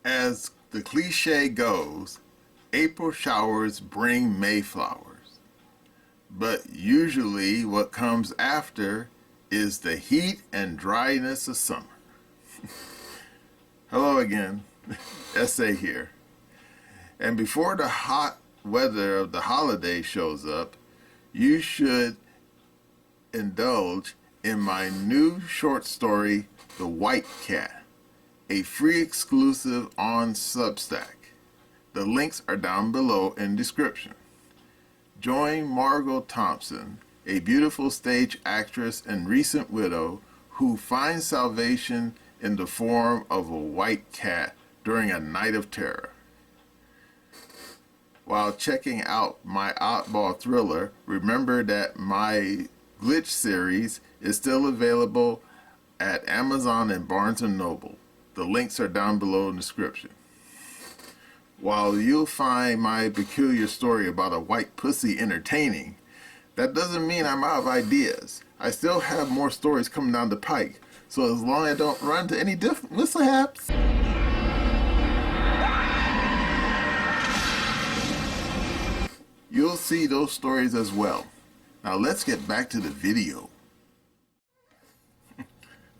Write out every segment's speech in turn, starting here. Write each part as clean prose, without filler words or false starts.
As the cliche goes, April showers bring May flowers. But usually what comes after is the heat and dryness of summer. Hello again, SA here. And before the hot weather of the holiday shows up, you should indulge in my new short story, The White Cat, a free exclusive on Substack. The links are down below in description. Join Margot Thompson, a beautiful stage actress and recent widow who finds salvation in the form of a white cat during a night of terror. While checking out my oddball thriller, remember that my Glitch series is still available at Amazon and Barnes & Noble. The links are down below in the description. While you'll find my peculiar story about a white pussy entertaining, that doesn't mean I'm out of ideas. I still have more stories coming down the pike, so as long as I don't run into any mishaps, you'll see those stories as well. Now let's get back to the video.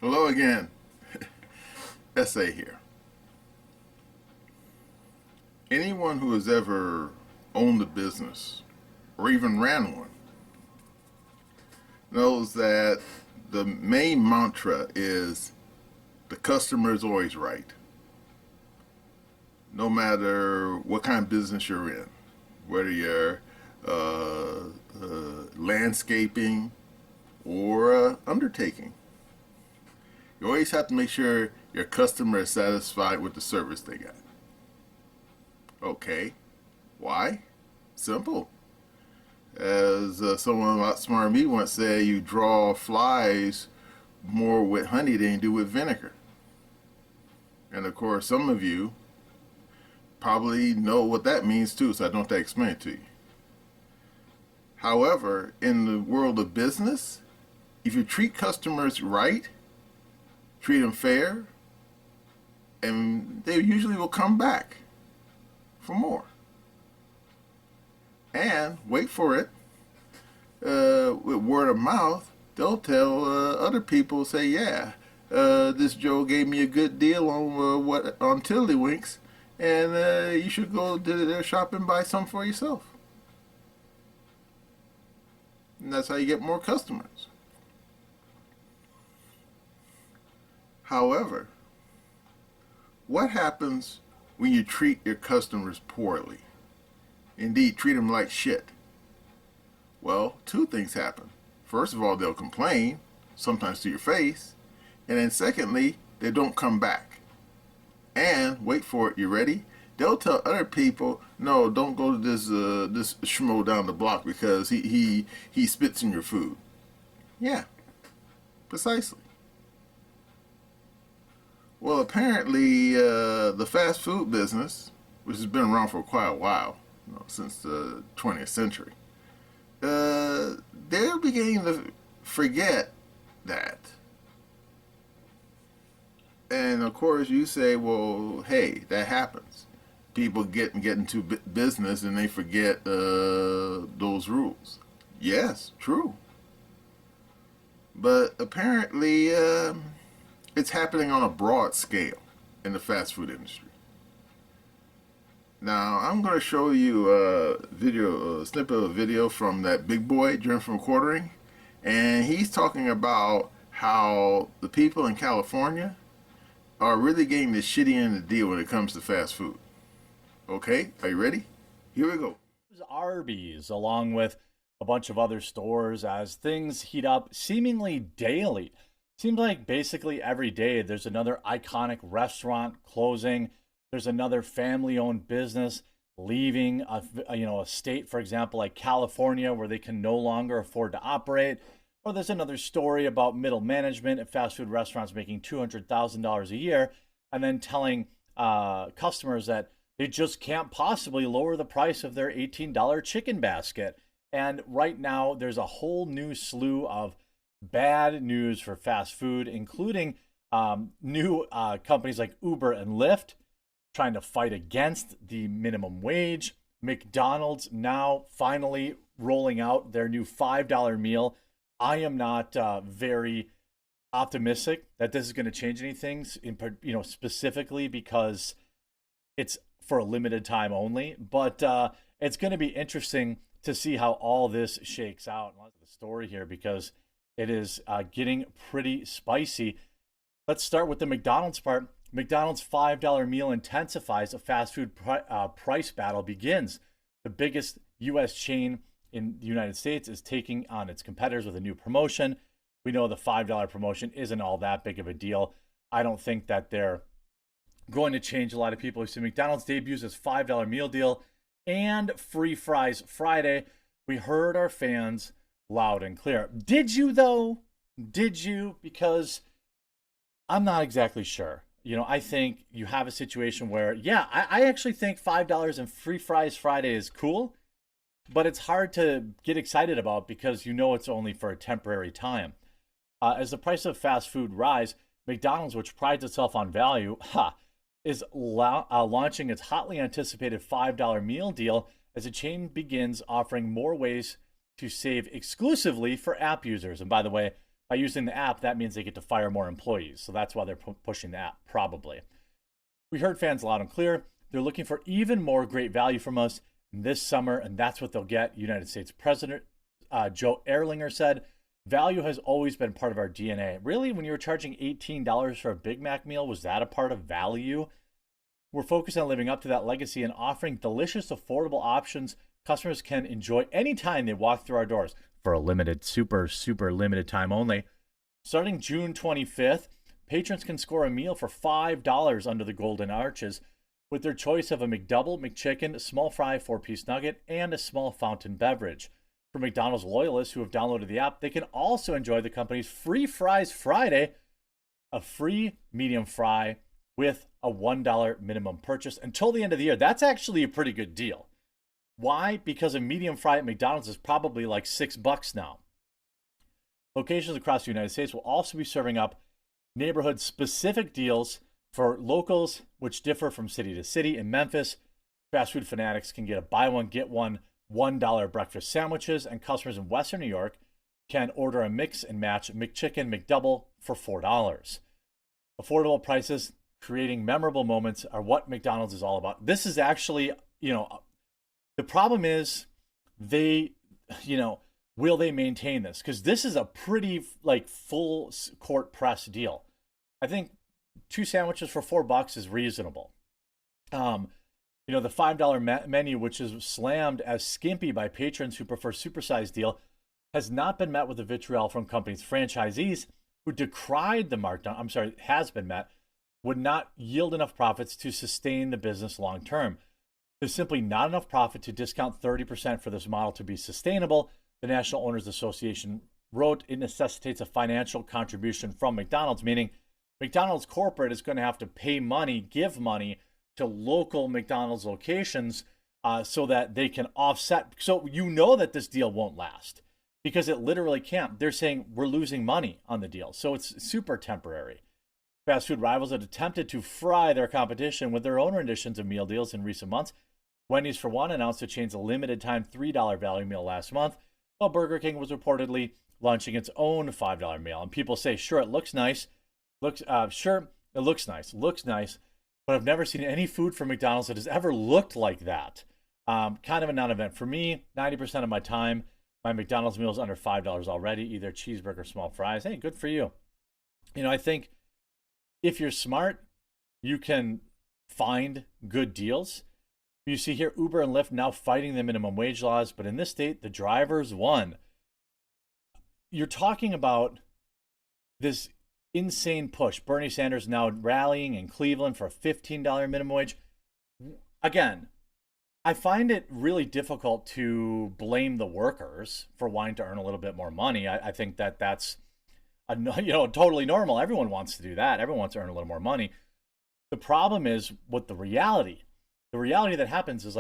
Hello again, SA here. Anyone who has ever owned a business or even ran one knows that the main mantra is the customer is always right. No matter what kind of business you're in, whether you're landscaping or undertaking, you always have to make sure your customer is satisfied with the service they got. Okay, why? Simple. As someone a lot smarter than me once said, you draw flies more with honey than you do with vinegar. And of course, some of you probably know what that means too, so I don't have to explain it to you. However, in the world of business, if you treat customers right, treat them fair, and they usually will come back for more. And wait for it, with word of mouth, they'll tell other people, say, yeah, this Joe gave me a good deal on Tiddlywinks, and you should go to their shop and buy some for yourself. And that's how you get more customers. However, what happens when you treat your customers poorly? Indeed, treat them like shit. Well, two things happen. First of all, they'll complain, sometimes to your face, and then secondly, they don't come back. And wait for it, you ready? They'll tell other people, no, don't go to this schmo down the block because he spits in your food. Yeah, precisely. Well, apparently the fast food business, which has been around for quite a while, since the 20th century, they're beginning to forget that. And of course you say, well, hey, that happens. People get into business and they forget those rules. Yes, true. But apparently it's happening on a broad scale in the fast food industry. Now, I'm going to show you a snippet of a video from that big boy, Dream from Quartering, and he's talking about how the people in California are really getting the shitty end of the deal when it comes to fast food. Okay, are you ready? Here we go. Arby's, along with a bunch of other stores, as things heat up seemingly daily. Seems like basically every day there's another iconic restaurant closing. There's another family-owned business leaving a state, for example, like California, where they can no longer afford to operate. Or there's another story about middle management at fast food restaurants making $200,000 a year and then telling customers that they just can't possibly lower the price of their $18 chicken basket. And right now, there's a whole new slew of bad news for fast food, including new companies like Uber and Lyft trying to fight against the minimum wage. McDonald's now finally rolling out their new $5 meal. I am not very optimistic that this is going to change anything, specifically because it's for a limited time only. But it's going to be interesting to see how all this shakes out. And the story here, because it is getting pretty spicy. Let's start with the McDonald's part. McDonald's $5 meal intensifies. A fast food price battle begins. The biggest U.S. chain in the United States is taking on its competitors with a new promotion. We know the $5 promotion isn't all that big of a deal. I don't think that they're going to change a lot of people. So McDonald's debuts this $5 meal deal and free fries Friday. We heard our fans loud and clear. Did you, though? Did you? Because I'm not exactly sure. I think you have a situation where, I actually think $5 and free fries Friday is cool, but it's hard to get excited about because it's only for a temporary time. As the price of fast food rise, McDonald's, which prides itself on value, is launching its hotly anticipated $5 meal deal as the chain begins offering more ways to save exclusively for app users. And by the way, by using the app, that means they get to fire more employees. So that's why they're pushing the app, probably. We heard fans loud and clear. They're looking for even more great value from us this summer, and that's what they'll get. United States President Joe Erlinger said, value has always been part of our DNA. Really, when you were charging $18 for a Big Mac meal, was that a part of value? We're focused on living up to that legacy and offering delicious, affordable options customers can enjoy anytime they walk through our doors for a limited, super limited time only. Starting June 25th, patrons can score a meal for $5 under the Golden Arches with their choice of a McDouble, McChicken, a small fry, 4-piece nugget, and a small fountain beverage. For McDonald's loyalists who have downloaded the app, they can also enjoy the company's free fries Friday, a free medium fry with a $1 minimum purchase until the end of the year. That's actually a pretty good deal. Why? Because a medium fry at McDonald's is probably like $6 now. Locations across the United States will also be serving up neighborhood-specific deals for locals, which differ from city to city. In Memphis, fast food fanatics can get a buy one, get one $1 breakfast sandwiches, and customers in Western New York can order a mix and match McChicken McDouble for $4. Affordable prices, creating memorable moments are what McDonald's is all about. This is actually, the problem is will they maintain this? Because this is a pretty full court press deal. I think 2 sandwiches for $4 is reasonable. The $5 menu, which is slammed as skimpy by patrons who prefer supersized deal, has not been met with the vitriol from companies' franchisees who decried the markdown. Has been met, would not yield enough profits to sustain the business long term. There's simply not enough profit to discount 30% for this model to be sustainable, the National Owners Association wrote. It necessitates a financial contribution from McDonald's, meaning McDonald's corporate is going to have to give money to local McDonald's locations so that they can offset. So that this deal won't last because it literally can't. They're saying we're losing money on the deal. So it's super temporary. Fast food rivals have attempted to fry their competition with their own renditions of meal deals in recent months. Wendy's, for one, announced the chain's limited time $3 value meal last month, while Burger King was reportedly launching its own $5 meal. And people say, sure, it looks nice. Looks nice, but I've never seen any food from McDonald's that has ever looked like that. Kind of a non-event for me. 90% of my time, my McDonald's meal is under $5 already, either cheeseburger, small fries. Hey, good for you. I think if you're smart, you can find good deals. You see here, Uber and Lyft now fighting the minimum wage laws, but in this state, the drivers won. You're talking about this insane push. Bernie Sanders now rallying in Cleveland for a $15 minimum wage. Again, I find it really difficult to blame the workers for wanting to earn a little bit more money. I think that's totally normal. Everyone wants to do that. Everyone wants to earn a little more money. The problem is what the reality that happens is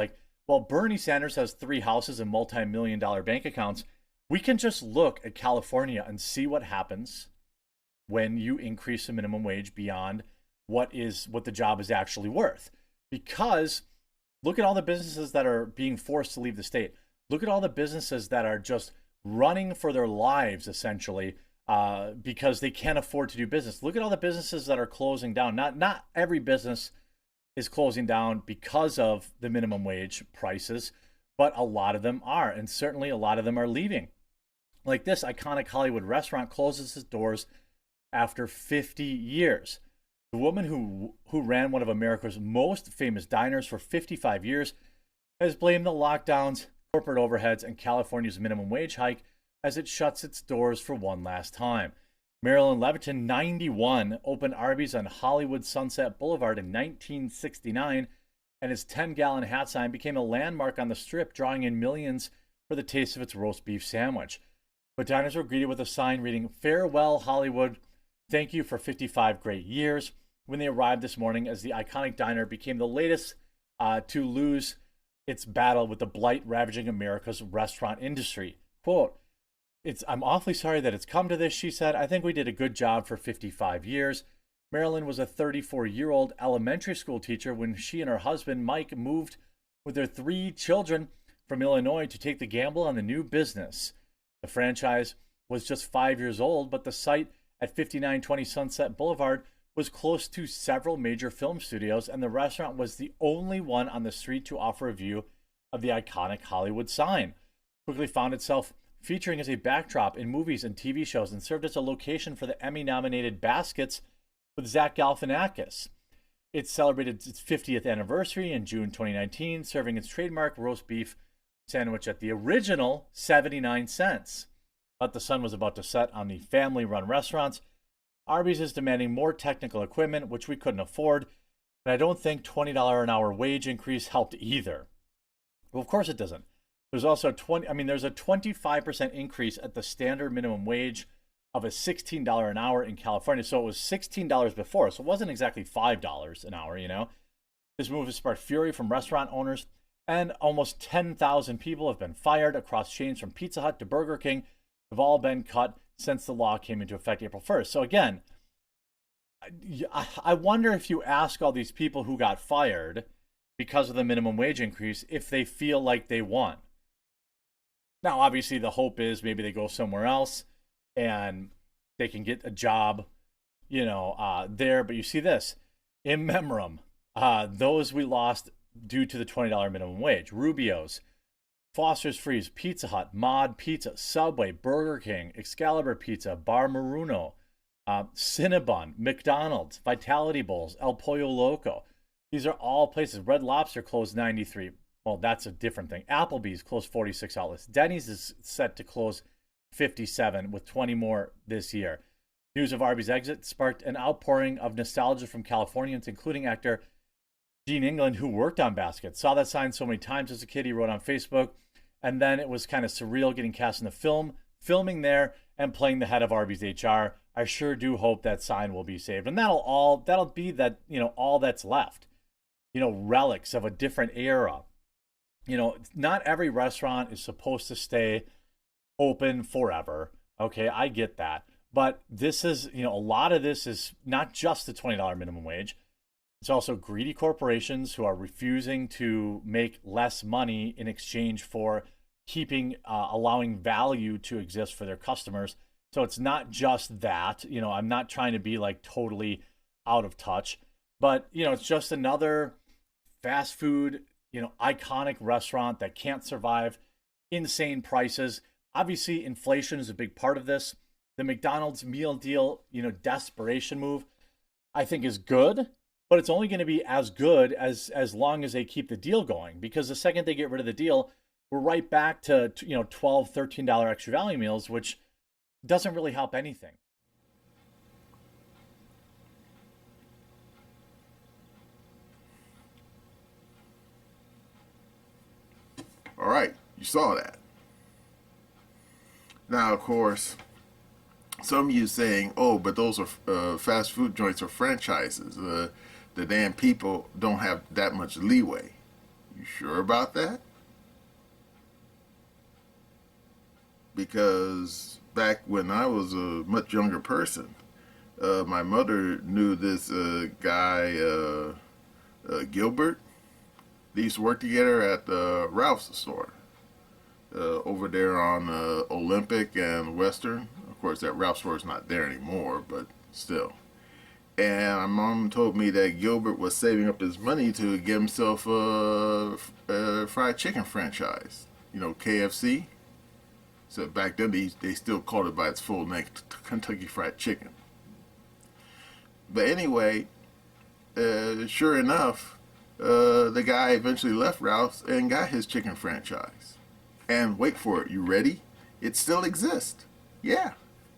Bernie Sanders has 3 houses and multi-million-dollar bank accounts. We can just look at California and see what happens when you increase the minimum wage beyond what the job is actually worth. because look at all the businesses that are being forced to leave the state. Look at all the businesses that are just running for their lives, essentially, because they can't afford to do business. Look at all the businesses that are closing down. Not every business is closing down because of the minimum wage prices, but a lot of them are, and certainly a lot of them are leaving. Like this iconic Hollywood restaurant closes its doors after 50 years. The woman who ran one of America's most famous diners for 55 years has blamed the lockdowns, corporate overheads, and California's minimum wage hike as it shuts its doors for one last time. Marilyn Leviton, 91, opened Arby's on Hollywood Sunset Boulevard in 1969, and his 10-gallon hat sign became a landmark on the Strip, drawing in millions for the taste of its roast beef sandwich. But diners were greeted with a sign reading, "Farewell, Hollywood. Thank you for 55 great years," when they arrived this morning, as the iconic diner became the latest to lose its battle with the blight ravaging America's restaurant industry. Quote, "I'm awfully sorry that it's come to this," she said. "I think we did a good job for 55 years. Marilyn was a 34-year-old elementary school teacher when she and her husband, Mike, moved with their 3 children from Illinois to take the gamble on the new business. The franchise was just 5 years old, but the site at 5920 Sunset Boulevard was close to several major film studios, and the restaurant was the only one on the street to offer a view of the iconic Hollywood sign. Quickly found itself featuring as a backdrop in movies and TV shows, and served as a location for the Emmy-nominated Baskets with Zach Galifianakis. It celebrated its 50th anniversary in June 2019, serving its trademark roast beef sandwich at the original 79 cents. But the sun was about to set on the family-run restaurants. Arby's is demanding more technical equipment, which we couldn't afford, and I don't think $20 an hour wage increase helped either. Well, of course it doesn't. There's also there's a 25% increase at the standard minimum wage of a $16 an hour in California. So it was $16 before, so it wasn't exactly $5 an hour, you know. This move has sparked fury from restaurant owners, and almost 10,000 people have been fired across chains from Pizza Hut to Burger King, have all been cut since the law came into effect April 1st. So again, I wonder if you ask all these people who got fired because of the minimum wage increase if they feel like they won. Now, obviously, the hope is maybe they go somewhere else and they can get a job, there. But you see this, in memoriam, those we lost due to the $20 minimum wage: Rubio's, Foster's Freeze, Pizza Hut, Mod Pizza, Subway, Burger King, Excalibur Pizza, Bar Maruno, Cinnabon, McDonald's, Vitality Bowls, El Pollo Loco. These are all places. Red Lobster closed 93. Well, that's a different thing. Applebee's closed 46 outlets. Denny's is set to close 57, with 20 more this year. News of Arby's exit sparked an outpouring of nostalgia from Californians, including actor Gene England, who worked on Basket. Saw that sign so many times as a kid, he wrote on Facebook. And then it was kind of surreal getting cast in the film, filming there, and playing the head of Arby's HR. I sure do hope that sign will be saved. And that'll be that, all that's left. Relics of a different era. Not every restaurant is supposed to stay open forever. Okay, I get that. But this is, a lot of this is not just the $20 minimum wage. It's also greedy corporations who are refusing to make less money in exchange for allowing value to exist for their customers. So it's not just that. I'm not trying to be like totally out of touch, but it's just another fast food, iconic restaurant that can't survive insane prices. Obviously, inflation is a big part of this. The McDonald's meal deal, desperation move, I think is good, but it's only going to be as good as long as they keep the deal going, because the second they get rid of the deal, we're right back to $12, $13 extra value meals, which doesn't really help anything. All right, you saw that. Now, of course, some of you saying, "Oh, but those are fast food joints or franchises. The damn people don't have that much leeway." You sure about that? Because back when I was a much younger person, my mother knew this guy, Gilbert. They used to work together at the Ralph's store over there on Olympic and Western. Of course, that Ralph's store is not there anymore, but still. And my mom told me that Gilbert was saving up his money to get himself a fried chicken franchise. You know, KFC. So back then they still called it by its full name, Kentucky Fried Chicken. But anyway, sure enough, the guy eventually left Ralph's and got his chicken franchise. And wait for it, you ready? It still exists. Yeah,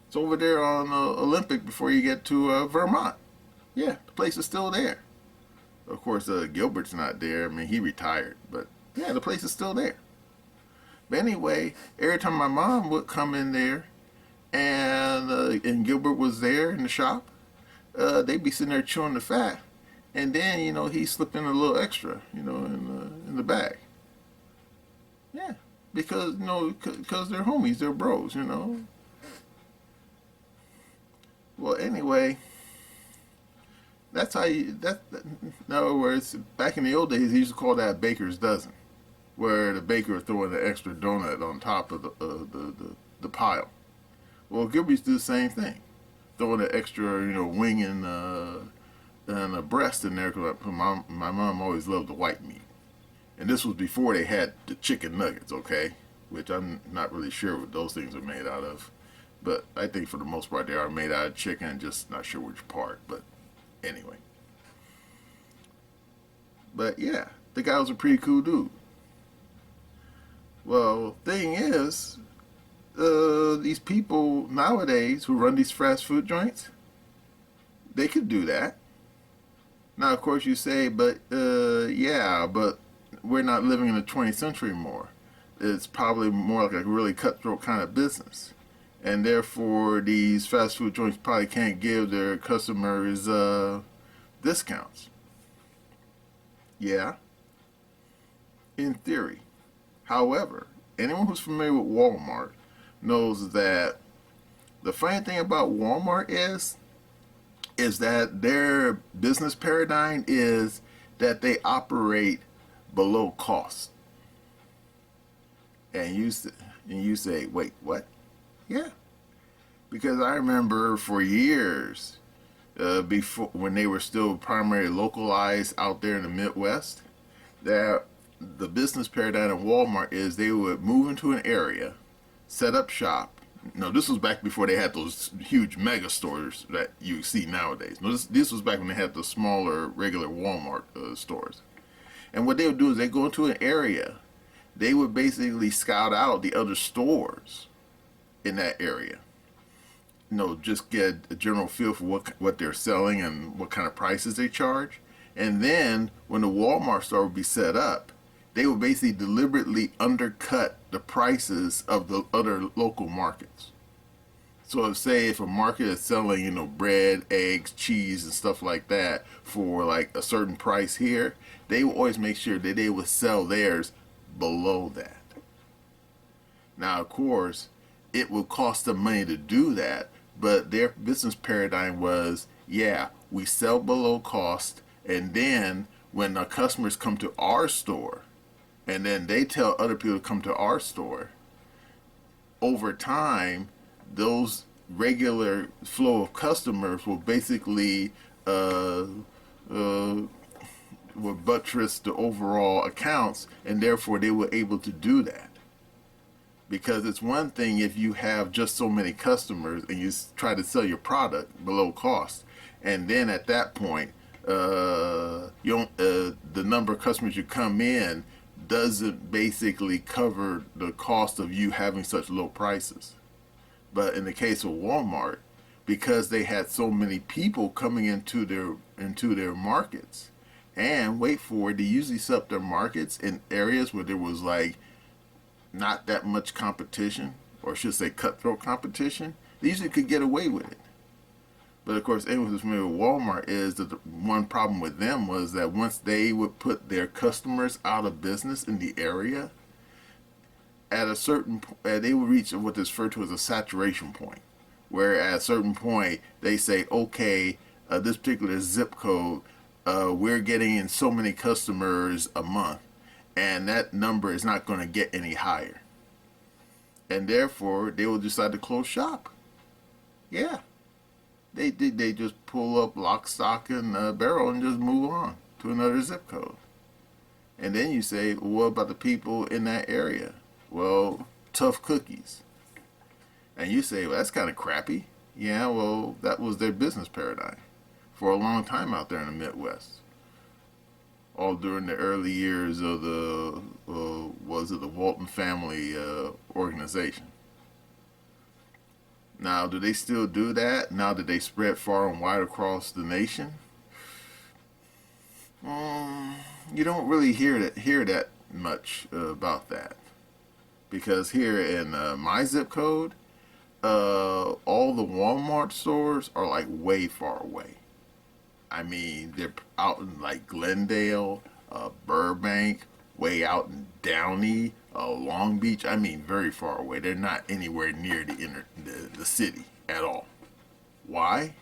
it's over there on Olympic before you get to Vermont. Yeah, the place is still there. Of course, Gilbert's not there. I mean, he retired, but yeah, the place is still there. But anyway, every time my mom would come in there, and Gilbert was there in the shop, they'd be sitting there chewing the fat, and then he slip in a little extra, in the bag. Yeah, because because they're homies, they're bros. Well, anyway, that's how you. In other words, back in the old days, he used to call that baker's dozen, where the baker would throw in an extra donut on top of the pile. Well, Gilbert's do the same thing, throwing an extra wing and a breast in there. Cause my mom always loved the white meat, and this was before they had the chicken nuggets, okay, which I'm not really sure what those things are made out of, but I think for the most part they are made out of chicken. Just not sure which part, but anyway. But yeah, the guy was a pretty cool dude. Well, thing is, these people nowadays who run these fast food joints, they could do that. Now, of course, you say, but yeah, but we're not living in the 20th century anymore. It's probably more like a really cutthroat kind of business. And therefore, these fast food joints probably can't give their customers discounts. Yeah, in theory. However, anyone who's familiar with Walmart knows that the funny thing about Walmart is that their business paradigm is that they operate below cost. And you say, wait, what? Yeah, because I remember for years, before when they were still primarily localized out there in the Midwest, that the business paradigm of Walmart is they would move into an area, set up shop. No, this was back before they had those huge mega stores that you see nowadays. No, this was back when they had the smaller, regular Walmart stores. And what they would do is they go into an area. They would basically scout out the other stores in that area. Just get a general feel for what they're selling and what kind of prices they charge. And then when the Walmart store would be set up, they would basically deliberately undercut the prices of the other local markets. So say if a market is selling, bread, eggs, cheese, and stuff like that for like a certain price here, they will always make sure that they would sell theirs below that. Now, of course, it will cost them money to do that, but their business paradigm was, yeah, we sell below cost, and then when the customers come to our store, and then they tell other people to come to our store, over time, those regular flow of customers will basically will buttress the overall accounts, and therefore they were able to do that. Because it's one thing if you have just so many customers and you try to sell your product below cost, and then at that point, the number of customers you come in doesn't basically cover the cost of you having such low prices. But in the case of Walmart, because they had so many people coming into their markets, and wait for it, they usually set up their markets in areas where there was like not that much competition, or I should say cutthroat competition. They usually could get away with it. But of course, anyone who's familiar with Walmart is that the one problem with them was that once they would put their customers out of business in the area, at a certain point, they would reach what is referred to as a saturation point, where at a certain point they say, okay, this particular zip code, we're getting in so many customers a month, and that number is not going to get any higher. And therefore, they will decide to close shop. Yeah, they just pull up lock, stock, and barrel and just move on to another zip code. And then you say, well, what about the people in that area? Well, tough cookies. And you say, well, that's kind of crappy. Yeah, well, that was their business paradigm for a long time out there in the Midwest. All during the early years of the Walton family organization. Now, do they still do that now that they spread far and wide across the nation? You don't really hear that much about that, because here in my zip code, all the Walmart stores are like way far away. I mean, they're out in like Glendale, Burbank, way out in Downey, Long Beach. I mean, very far away. They're not anywhere near the city at all. Why?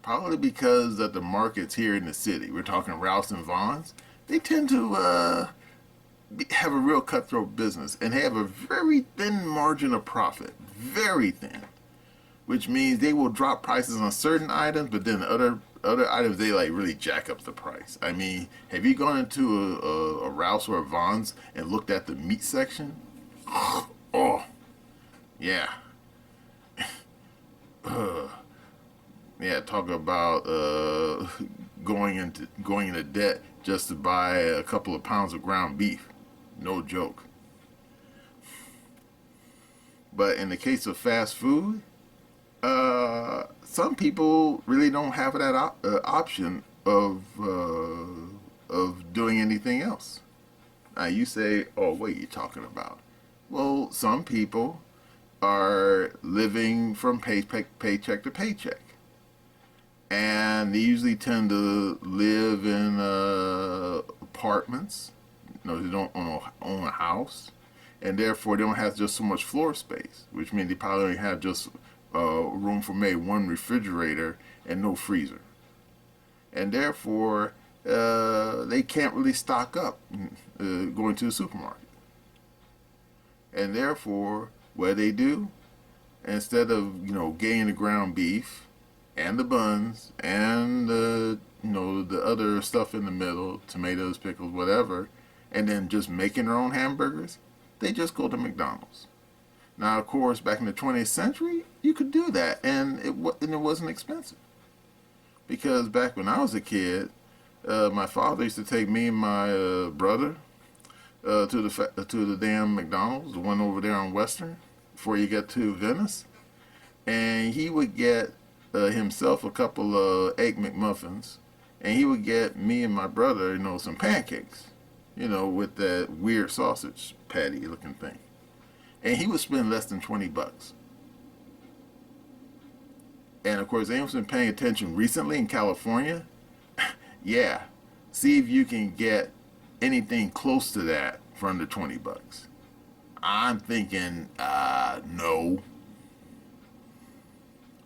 Probably because of the markets here in the city. We're talking Rouse and Vaughn's. They tend to have a real cutthroat business and have a very thin margin of profit. Very thin. Which means they will drop prices on certain items, but then other items they like really jack up the price. I mean, have you gone into a Rouse or a Vaughn's and looked at the meat section? Oh, yeah. Yeah, talk about going into debt just to buy a couple of pounds of ground beef. No joke. But in the case of fast food, some people really don't have that option of doing anything else. Now you say, "Oh, what are you talking about?" Well, some people are living from paycheck to paycheck, and they usually tend to live in apartments. No, they don't own a house, and therefore they don't have just so much floor space, which means they probably only have just room for maybe one refrigerator and no freezer, and therefore they can't really stock up going to the supermarket, and therefore what they do, instead of getting the ground beef and the buns and the other stuff in the middle, tomatoes, pickles, whatever, and then just making their own hamburgers, they just go to McDonald's. Now, of course, back in the 20th century, you could do that, and it wasn't expensive. Because back when I was a kid, my father used to take me and my brother to the damn McDonald's, the one over there on Western, before you get to Venice, and he would get himself a couple of egg McMuffins, and he would get me and my brother, some pancakes, with that weird sausage patty looking thing. And he would spend less than $20. And of course, anyone's been paying attention recently in California, yeah, see if you can get anything close to that for under $20. I'm thinking, no.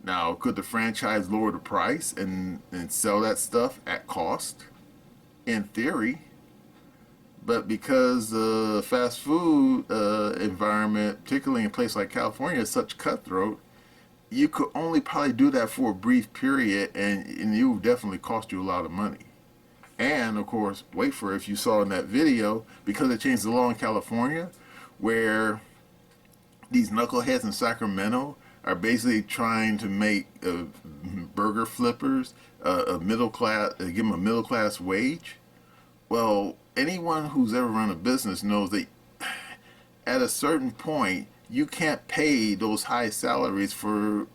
Now, could the franchise lower the price and sell that stuff at cost? In theory. But because the fast food environment, particularly in a place like California, is such cutthroat, you could only probably do that for a brief period, and it would definitely cost you a lot of money. And, of course, wait for it, if you saw in that video, because they changed the law in California, where these knuckleheads in Sacramento are basically trying to make burger flippers a middle class, give them a middle class wage. Well, anyone who's ever run a business knows that at a certain point you can't pay those high salaries for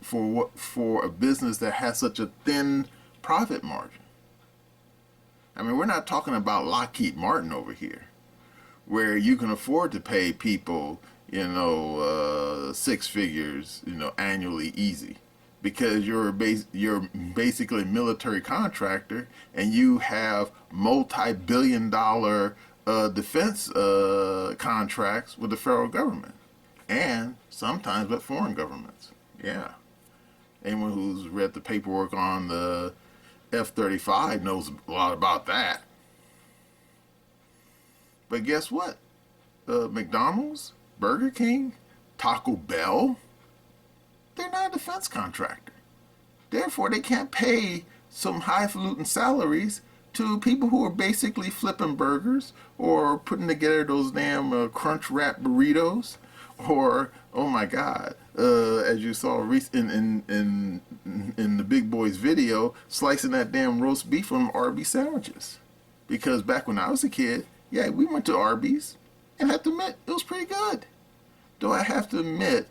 a business that has such a thin profit margin. I mean, we're not talking about Lockheed Martin over here, where you can afford to pay people, six figures, annually easy, because you're basically a military contractor and you have multi-billion-dollar defense contracts with the federal government, and sometimes with foreign governments. Yeah, anyone who's read the paperwork on the F-35 knows a lot about that. But guess what? McDonald's, Burger King, Taco Bell, they're not a defense contractor. Therefore, they can't pay some highfalutin salaries to people who are basically flipping burgers or putting together those damn crunch wrap burritos, or oh my God, as you saw in the big boys video, slicing that damn roast beef from Arby's sandwiches. Because back when I was a kid, yeah, we went to Arby's, and I have to admit it was pretty good. Though I have to admit,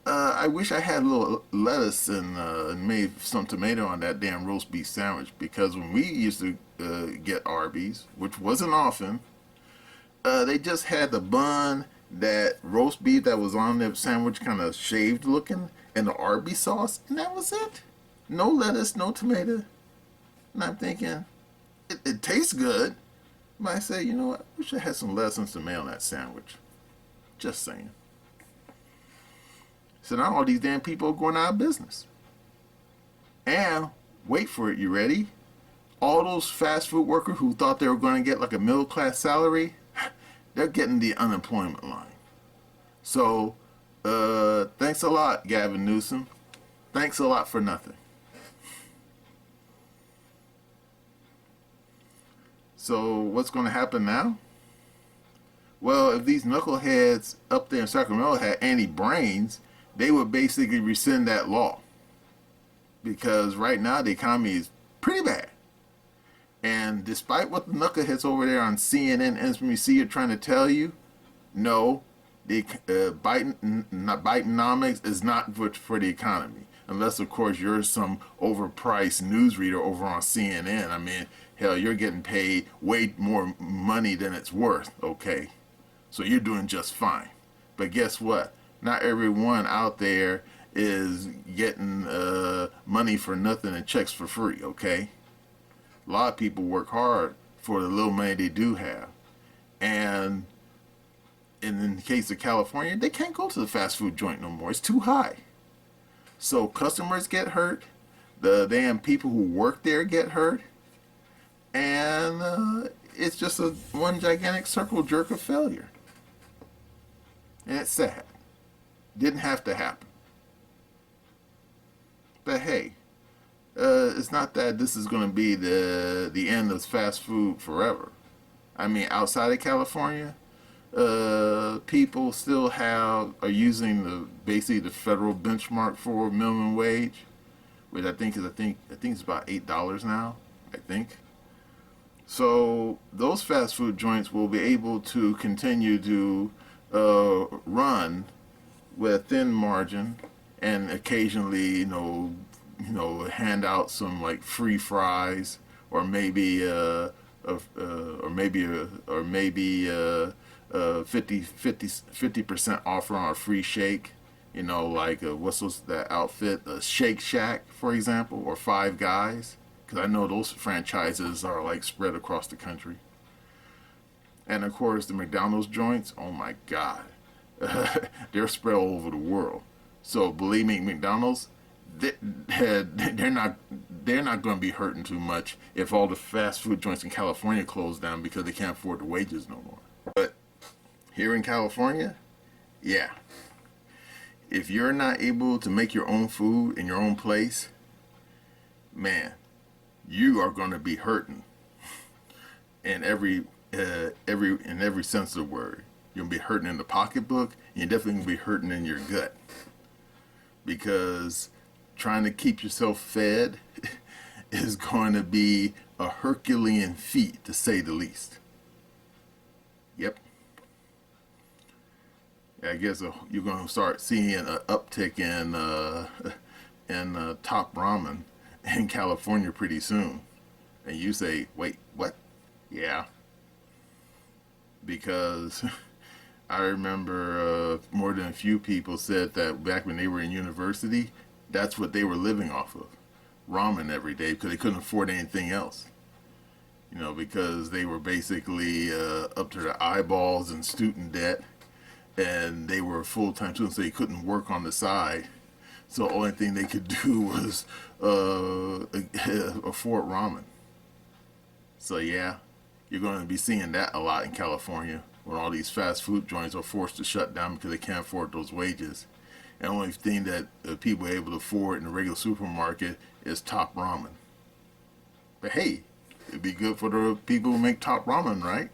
I wish I had a little lettuce and made some tomato on that damn roast beef sandwich, because when we used to get Arby's, which wasn't often, they just had the bun, that roast beef that was on the sandwich kind of shaved looking, and the Arby's sauce, and that was it. No lettuce, no tomato. And I'm thinking, it tastes good. But I say, you know what, we should have some lettuce and tomato on that sandwich. Just saying. So now all these damn people are going out of business. And, wait for it, you ready? All those fast food workers who thought they were going to get like a middle class salary, they're getting the unemployment line. So, thanks a lot, Gavin Newsom. Thanks a lot for nothing. So, what's going to happen now? Well, if these knuckleheads up there in Sacramento had any brains, they would basically rescind that law. Because right now the economy is pretty bad. And despite what the knuckleheads over there on CNN and NBC are trying to tell you, no, the Bidenomics is not good for the economy. Unless, of course, you're some overpriced newsreader over on CNN. I mean, hell, you're getting paid way more money than it's worth, okay? So you're doing just fine. But guess what? Not everyone out there is getting money for nothing and checks for free, okay? A lot of people work hard for the little money they do have. And in the case of California, they can't go to the fast food joint no more. It's too high. So customers get hurt. The damn people who work there get hurt. And it's just one gigantic circle jerk of failure. And it's sad. Didn't have to happen. But hey, it's not that this is going to be the end of fast food forever. I mean, outside of California, people still are using basically the federal benchmark for minimum wage, which I think it's about $8 now. I think. So those fast food joints will be able to continue to run with a thin margin, and occasionally, hand out some like free fries, or maybe 50% offer on a free shake. Like that outfit, Shake Shack, for example, or Five Guys, because I know those franchises are like spread across the country. And of course, the McDonald's joints, oh my God, they're spread all over the world. So believe me, McDonald's, they're not going to be hurting too much if all the fast food joints in California close down because they can't afford the wages no more. But here in California, yeah, if you're not able to make your own food in your own place, man, you are going to be hurting in every sense of the word. You'll be hurting in the pocketbook, and you're definitely going to be hurting in your gut. Because trying to keep yourself fed is going to be a Herculean feat, to say the least. Yep. I guess you're going to start seeing an uptick in top ramen in California pretty soon. And you say, wait, what? Yeah. Because I remember more than a few people said that back when they were in university, that's what they were living off of. Ramen every day, because they couldn't afford anything else. Because they were basically up to their eyeballs in student debt, and they were full-time students, so they couldn't work on the side. So the only thing they could do was afford ramen. So yeah, You're going to be seeing that a lot in California when all these fast food joints are forced to shut down because they can't afford those wages. And the only thing that people are able to afford in the regular supermarket is top ramen. But hey, it'd be good for the people who make top ramen, right?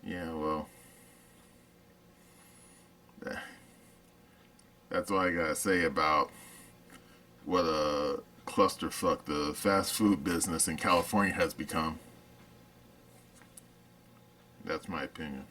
Yeah, well, that's all I gotta say about what a clusterfuck the fast food business in California has become. That's my opinion.